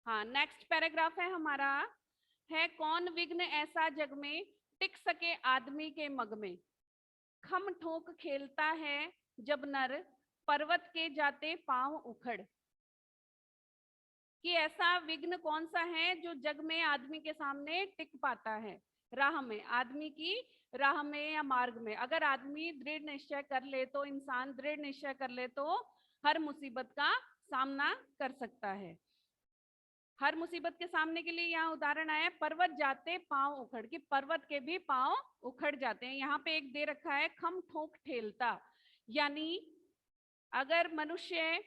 हाँ, next paragraph है हमारा, है कौन विघ्न ऐसा जग में टिक सके आदमी के मग में। खम ठोक खेलता है जब नर पर्वत के जाते पांव उखड़। कि ऐसा विघ्न कौन सा है जो जग में आदमी के सामने टिक पाता है, राह में, आदमी की राह में या मार्ग में। अगर आदमी दृढ़ निश्चय कर ले तो, इंसान दृढ़ निश्चय कर ले तो हर मुसीबत का सामना कर सकता है। हर मुसीबत के सामने के लिए यहाँ उदाहरण आया पर्वत जाते पांव उखड़, कि पर्वत के भी पांव उखड़ जाते हैं। यहाँ पे एक दे रखा है खम ठोक ठेलता, यानी अगर मनुष्य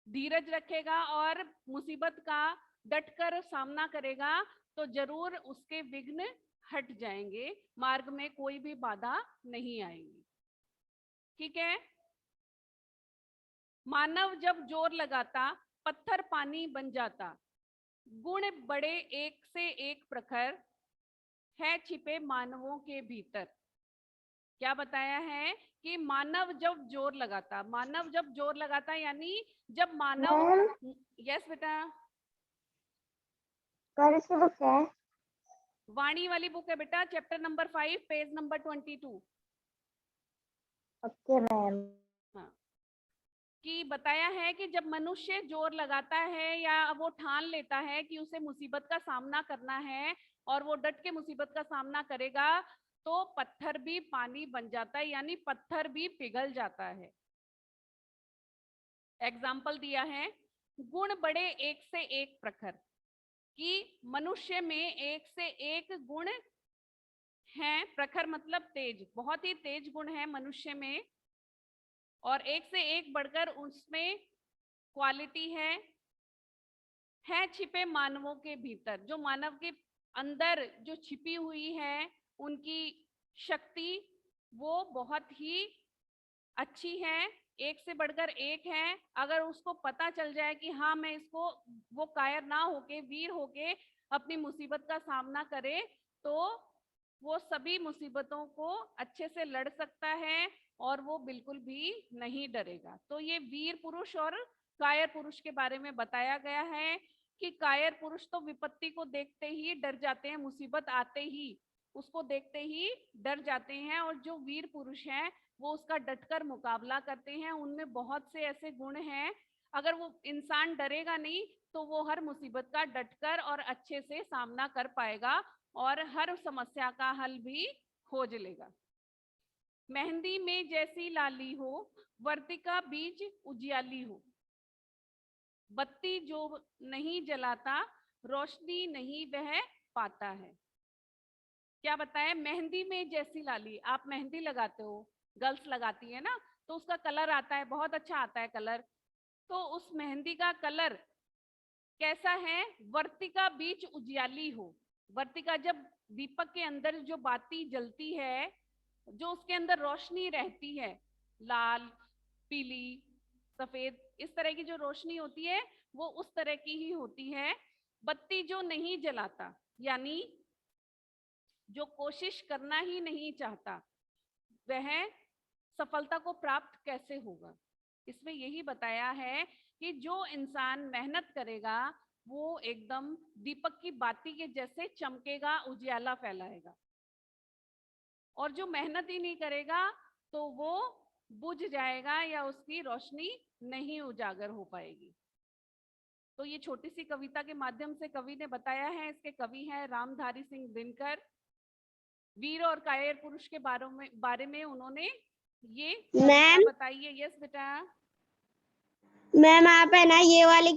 धीरज रखेगा और मुसीबत का डटकर सामना करेगा तो जरूर उसके विघ्न हट जाएंगे, मार्ग में कोई भी बाधा नहीं आएगी। ठीक है। मानव जब जोर लगाता पत्थर पानी बन जाता। गुण बड़े एक से एक प्रखर है छिपे मानवों के भीतर। क्या बताया है कि मानव जब जोर लगाता, मानव जब जोर लगाता यानी जब मानव, यस बेटा, कौन सी बुक है? वाणी वाली बुक है बेटा, chapter number 5 page number 22। Okay ma'am. हाँ, कि बताया है कि जब मनुष्य जोर लगाता है या वो ठान लेता है कि उसे मुसीबत का सामना करना है और वो डट के मुसीबत का सामना करेगा तो पत्थर भी पानी बन जाता है, यानी पत्थर भी पिघल जाता है। एग्जाम्पल दिया है गुण बड़े एक से एक प्रखर, कि मनुष्य में एक से एक गुण है, प्रखर मतलब तेज, बहुत ही तेज गुण है मनुष्य में, और एक से एक बढ़कर उसमें क्वालिटी है छिपे मानवों के भीतर। जो मानव के अंदर जो छिपी हुई है उनकी शक्ति वो बहुत ही अच्छी है, एक से बढ़कर एक है। अगर उसको पता चल जाए कि हाँ मैं इसको, वो कायर ना होके वीर होके अपनी मुसीबत का सामना करे तो वो सभी मुसीबतों को अच्छे से लड़ सकता है और वो बिल्कुल भी नहीं डरेगा। तो ये वीर पुरुष और कायर पुरुष के बारे में बताया गया है कि कायर पुरुष तो विपत्ति को देखते ही डर जाते हैं, मुसीबत आते ही उसको देखते ही डर जाते हैं, और जो वीर पुरुष हैं वो उसका डटकर मुकाबला करते हैं। उनमें बहुत से ऐसे गुण हैं, अगर वो इंसान डरेगा नहीं तो वो हर मुसीबत का डटकर और अच्छे से सामना कर पाएगा और हर समस्या का हल भी खोज लेगा। मेहंदी में जैसी लाली हो वर्तिका बीच उजियाली हो। बत्ती जो नहीं जलाता रोशनी नहीं वह पाता है। क्या बताया, मेहंदी में जैसी लाली, आप मेहंदी लगाते हो, गर्ल्स लगाती है ना, तो उसका कलर आता है, बहुत अच्छा आता है कलर। तो उस मेहंदी का कलर कैसा है, वर्तिका बीच उजियाली हो। वर्तिका जब दीपक के अंदर जो बाती जलती है, जो उसके अंदर रोशनी रहती है, लाल पीली सफेद इस तरह की जो रोशनी होती है वो उस तरह की ही होती है। बत्ती जो नहीं जलाता यानी जो कोशिश करना ही नहीं चाहता वह सफलता को प्राप्त कैसे होगा। इसमें यही बताया है कि जो इंसान मेहनत करेगा वो एकदम दीपक की बाती के जैसे चमकेगा, उजियाला फैलाएगा, और जो मेहनत ही नहीं करेगा तो वो बुझ जाएगा या उसकी रोशनी नहीं उजागर हो पाएगी। तो ये छोटी सी कविता के माध्यम से कवि ने बताया है। इसके कवि हैं रामधारी सिंह दिनकर। वीर और कायर पुरुष के बारे में उन्होंने ये कविता बताई है। यस बेटा। मैम आप है ना ये वाले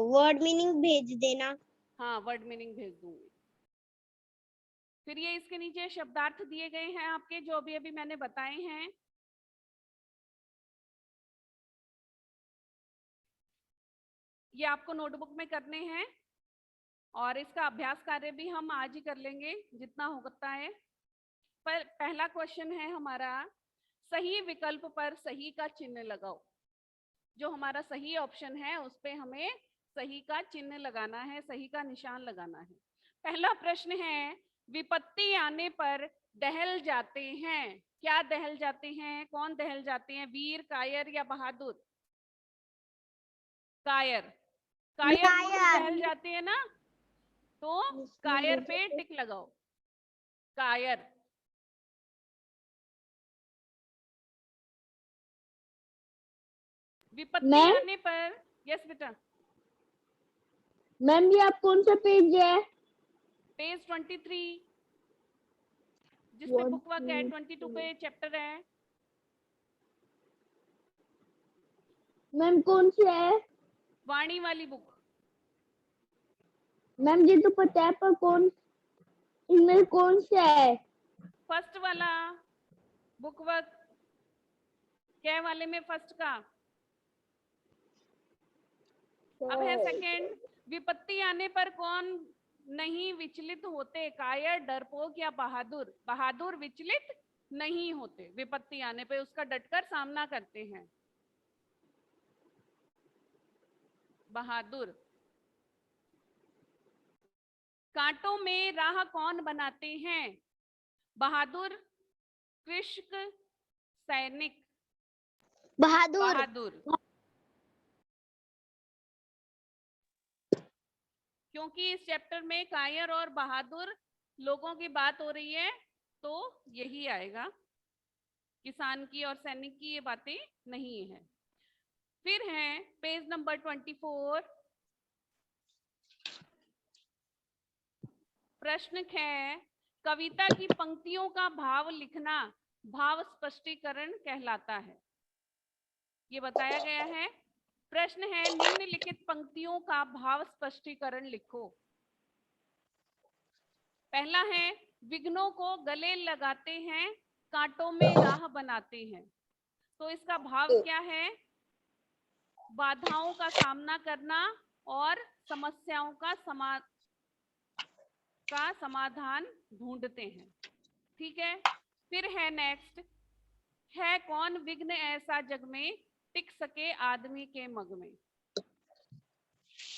वर्ड मीनिंग भेज देना। हाँ, वर्ड मीनिंग भेज दूंगी। फिर ये इसके नीचे शब्दार्थ दिए गए हैं आपके, जो अभी अभी मैंने बताए हैं। ये आपको नोटबुक में करने हैं और इसका अभ्यास कार्य भी हम आज ही कर लेंगे जितना हो सकता है। पर पहला क्वेश्चन है हमारा, सही विकल्प पर सही का चिन्ह लगाओ। जो हमारा सही ऑप्शन है उस पे हमें सही का चिन्ह लगाना है, सही का निशान लगाना है। पहला प्रश्न है, विपत्ति आने पर दहल जाते हैं। क्या दहल जाते हैं, कौन दहल जाते हैं, वीर कायर या बहादुर? कायर। कायर गुण कायर। बहल जाते हैं ना, तो कायर पे टिक लगाओ, कायर। विपत्ति मैम? आने पर, यस बेटा, मैम ये आप कौन सा पेज है? पेज 23 जिसपे बुक वर्क है, 22 पे चैप्टर है। मैम कौन सी है? वाणी वाली बुक। मैम ये तो पता है, पर कौन, इनमें कौन सा है? फर्स्ट वाला बुक वर्क, क्या वाले में फर्स्ट का। अब है सेकंड, विपत्ति आने पर कौन नहीं विचलित होते, कायर, डरपोक या बहादुर। बहादुर विचलित नहीं होते, विपत्ति आने पर उसका डटकर सामना करते हैं, बहादुर। कांटों में राह कौन बनाते हैं, बहादुर, कृषक, सैनिक। बहादुर। बहादुर, क्योंकि इस चैप्टर में कायर और बहादुर लोगों की बात हो रही है, तो यही आएगा, किसान की और सैनिक की ये बातें नहीं है। फिर है पेज नंबर 24, प्रश्न है, कविता की पंक्तियों का भाव लिखना भाव स्पष्टीकरण कहलाता है, ये बताया गया है। प्रश्न है, निम्नलिखित पंक्तियों का भाव स्पष्टीकरण लिखो। पहला है, विघ्नों को गले लगाते हैं, कांटों में राह बनाते हैं। तो इसका भाव क्या है, बाधाओं का सामना करना और समस्याओं का समाधान ढूंढते हैं, ठीक है। फिर है नेक्स्ट, है कौन विघ्न ऐसा जग में टिक सके आदमी के मग में,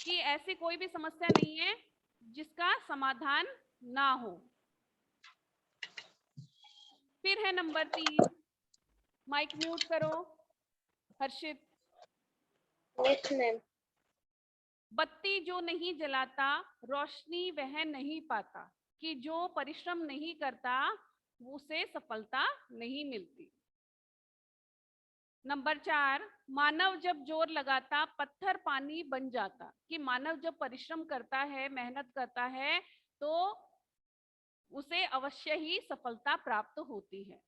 कि ऐसी कोई भी समस्या नहीं है जिसका समाधान ना हो। फिर है नंबर 3, माइक म्यूट करो हर्षित। Yes ma'am. बत्ती जो नहीं जलाता रोशनी वह नहीं पाता, कि जो परिश्रम नहीं करता उसे सफलता नहीं मिलती। नंबर 4, मानव जब जोर लगाता पत्थर पानी बन जाता, कि मानव जब परिश्रम करता है, मेहनत करता है, तो उसे अवश्य ही सफलता प्राप्त होती है,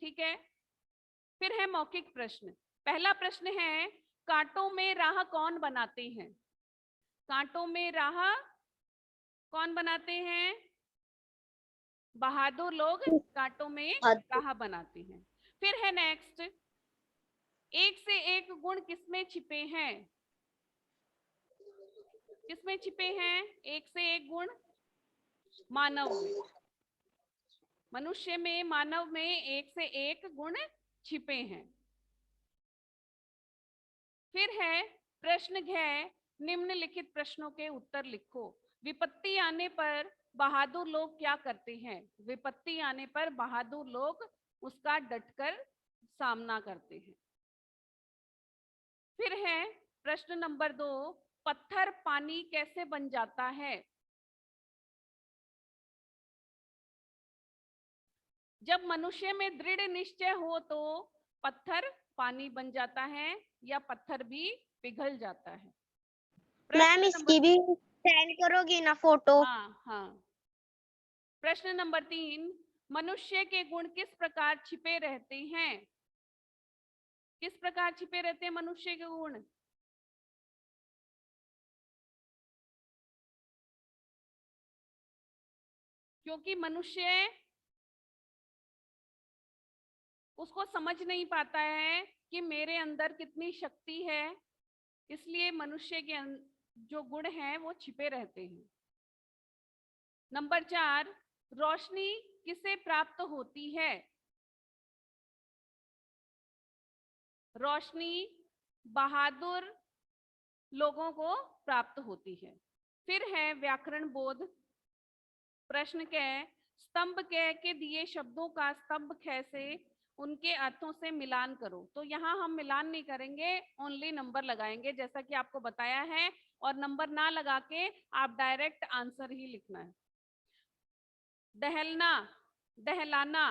ठीक है। फिर है मौखिक प्रश्न। पहला प्रश्न है, कांटों में राह कौन बनाते हैं। कांटों में राह कौन बनाते हैं, बहादुर लोग कांटों में राह बनाते हैं। फिर है नेक्स्ट, एक से एक गुण किसमें छिपे हैं। किसमें छिपे हैं एक से एक गुण, मानव में, मनुष्य में, मानव में एक से एक गुण छिपे हैं। फिर है प्रश्न है, निम्नलिखित प्रश्नों के उत्तर लिखो। विपत्ति आने पर बहादुर लोग क्या करते हैं। विपत्ति आने पर बहादुर लोग उसका डटकर सामना करते हैं। फिर है प्रश्न नंबर 2, पत्थर पानी कैसे बन जाता है। जब मनुष्य में दृढ़ निश्चय हो तो पत्थर पानी बन जाता है या पत्थर भी पिघल जाता है। मैम इसकी भी सेंड करोगी ना फोटो। हाँ हाँ। प्रश्न नंबर 3, मनुष्य के गुण किस प्रकार छिपे रहते हैं। किस प्रकार छिपे रहते हैं मनुष्य के गुण। क्योंकि मनुष्य उसको समझ नहीं पाता है कि मेरे अंदर कितनी शक्ति है, इसलिए मनुष्य के जो गुण हैं वो छिपे रहते हैं। नंबर 4, रोशनी किसे प्राप्त होती है। रोशनी बहादुर लोगों को प्राप्त होती है। फिर है व्याकरण बोध। प्रश्न के स्तंभ क के दिए शब्दों का स्तंभ ख से उनके अर्थों से मिलान करो। तो यहाँ हम मिलान नहीं करेंगे, ओनली नंबर लगाएंगे जैसा कि आपको बताया है, और नंबर ना लगा के आप डायरेक्ट आंसर ही लिखना है। दहलना, दहलाना,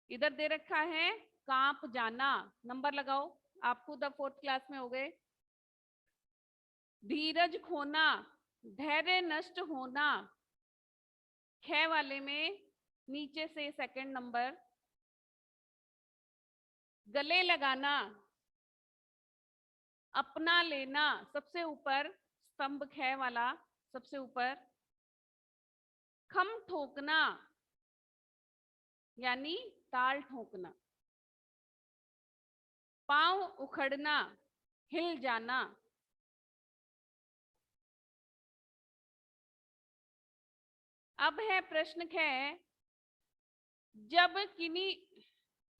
इधर दे रखा है कांप जाना, नंबर लगाओ, आप खुद अब 4th क्लास में हो गए। धीरज खोना, धैर्य नष्ट होना, ख वाले में नीचे से सेकंड नंबर। गले लगाना, अपना लेना, सबसे ऊपर स्तंभ ख वाला सबसे ऊपर। खम ठोकना यानी ताल ठोकना। पांव उखड़ना, हिल जाना। अब है प्रश्न ख, जब किन्हीं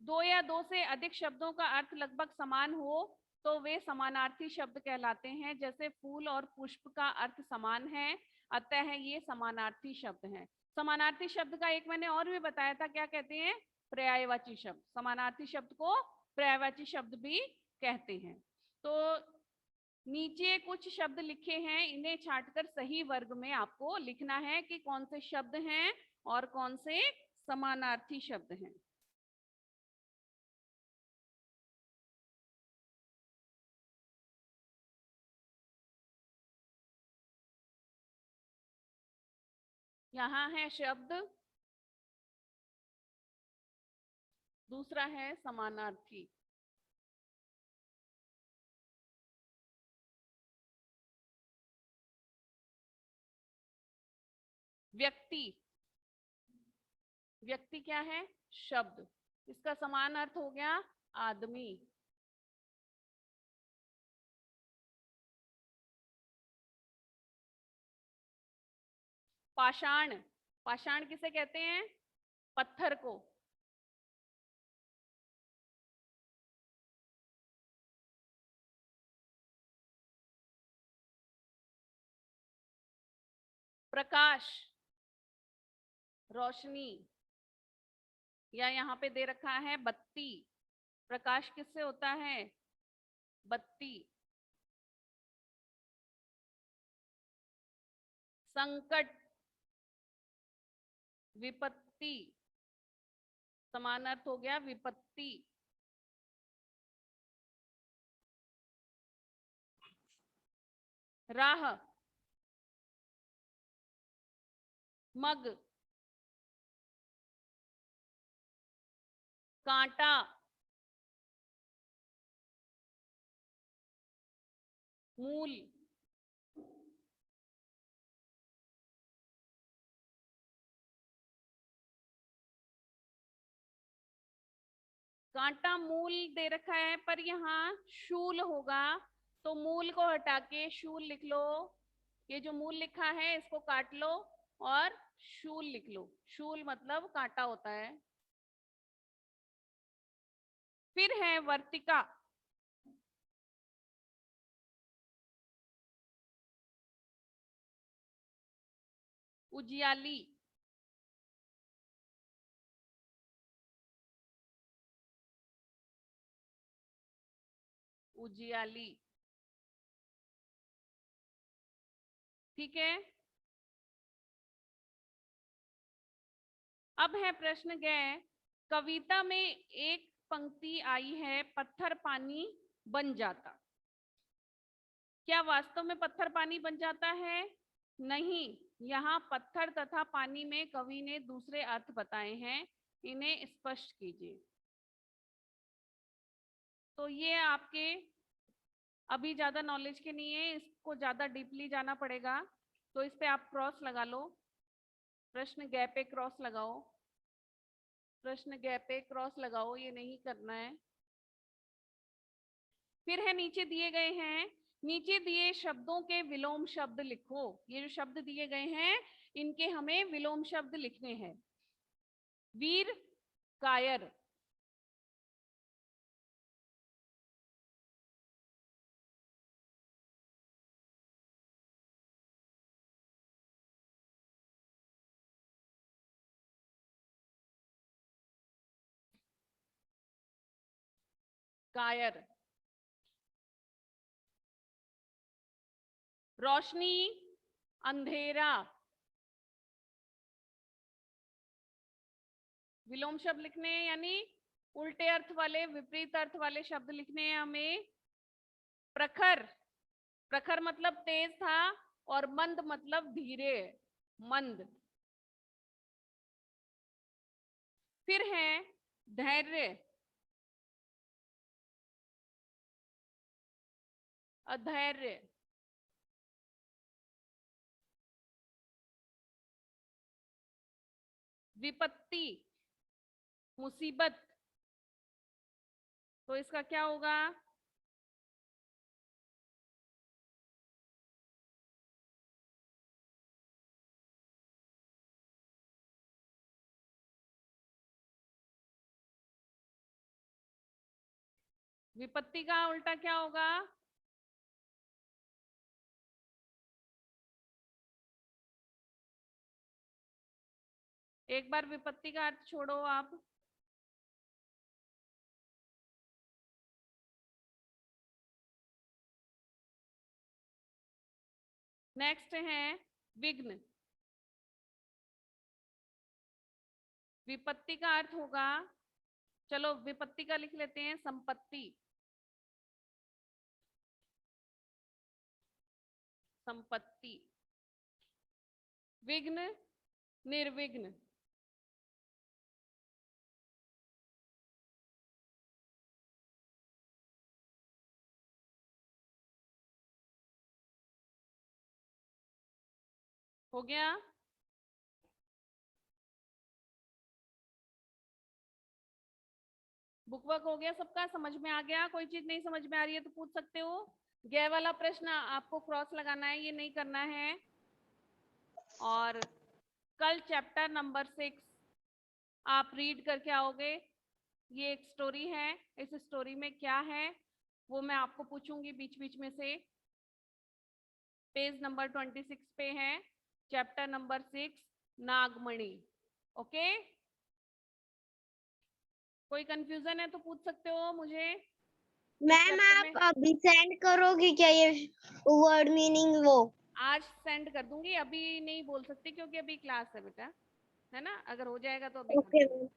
दो या दो से अधिक शब्दों का अर्थ लगभग समान हो तो वे समानार्थी शब्द कहलाते हैं। जैसे फूल और पुष्प का अर्थ समान है, अतः ये समानार्थी शब्द हैं। समानार्थी शब्द का एक मैंने और भी बताया था, क्या कहते हैं? पर्यायवाची शब्द। समानार्थी शब्द को पर्यायवाची शब्द भी कहते हैं। तो नीचे कुछ शब्द लिखे हैं, इन्हें छांटकर सही वर्ग में आपको लिखना है कि कौन से शब्द हैं और कौन से समानार्थी शब्द हैं। यहाँ है शब्द, दूसरा है समानार्थी। व्यक्ति, व्यक्ति क्या है? शब्द, इसका समान अर्थ हो गया आदमी। पाषाण, पाषाण किसे कहते हैं? पत्थर को। प्रकाश, रोशनी, या यहाँ पे दे रखा है बत्ती। प्रकाश किससे होता है? बत्ती। संकट, विपत्ति, समान अर्थ हो गया विपत्ति। राह, मग, कांटा, मूल, कांटा मूल दे रखा है पर यहाँ शूल होगा, तो मूल को हटा के शूल लिख लो। ये जो मूल लिखा है इसको काट लो और शूल लिख लो। शूल मतलब कांटा होता है। फिर है वर्तिका, उजियाली, उजियाली। ठीक है। अब है प्रश्न ग, कविता में एक पंक्ति आई है पत्थर पानी बन जाता। क्या वास्तव में पत्थर पानी बन जाता है? नहीं, यहाँ पत्थर तथा पानी में कवि ने दूसरे अर्थ बताए हैं, इन्हें स्पष्ट कीजिए। तो ये आपके अभी ज्यादा नॉलेज के नहीं है, इसको ज्यादा डीपली जाना पड़ेगा, तो इस पे आप क्रॉस लगा लो। प्रश्न ग पे क्रॉस लगाओ, प्रश्न ग पे क्रॉस लगाओ, ये नहीं करना है। फिर है नीचे दिए गए हैं, नीचे दिए शब्दों के विलोम शब्द लिखो। ये जो शब्द दिए गए हैं इनके हमें विलोम शब्द लिखने हैं। वीर, कायर, कायर, रोशनी, अंधेरा। विलोम शब्द लिखने हैं, यानी उल्टे अर्थ वाले, विपरीत अर्थ वाले शब्द लिखने हैं हमें। प्रखर, प्रखर मतलब तेज था, और मंद मतलब धीरे, मंद। फिर है धैर्य, अधैर्य। विपत्ति, मुसीबत। तो इसका क्या होगा? विपत्ति का उल्टा क्या होगा? एक बार विपत्ति का अर्थ छोड़ो आप। नेक्स्ट है विघ्न। विपत्ति का अर्थ होगा, चलो विपत्ति का लिख लेते हैं, संपत्ति, संपत्ति। विघ्न, निर्विघ्न। हो गया? बुक वर्क हो गया सबका? समझ में आ गया? कोई चीज नहीं समझ में आ रही है तो पूछ सकते हो। गए वाला प्रश्न आपको क्रॉस लगाना है, ये नहीं करना है। और कल चैप्टर नंबर 6 आप रीड करके आओगे। ये एक स्टोरी है, इस स्टोरी में क्या है वो मैं आपको पूछूंगी बीच बीच में से। पेज नंबर 26 पे है, चैप्टर नंबर 6, नागमणि। ओके? कोई कंफ्यूजन है तो पूछ सकते हो मुझे। मैम आप अभी सेंड करोगे क्या ये वर्ड मीनिंग? वो आज सेंड कर दूंगी, अभी नहीं बोल सकती क्योंकि अभी क्लास है बेटा, है ना? अगर हो जाएगा तो अभी कर ओके दूंगी।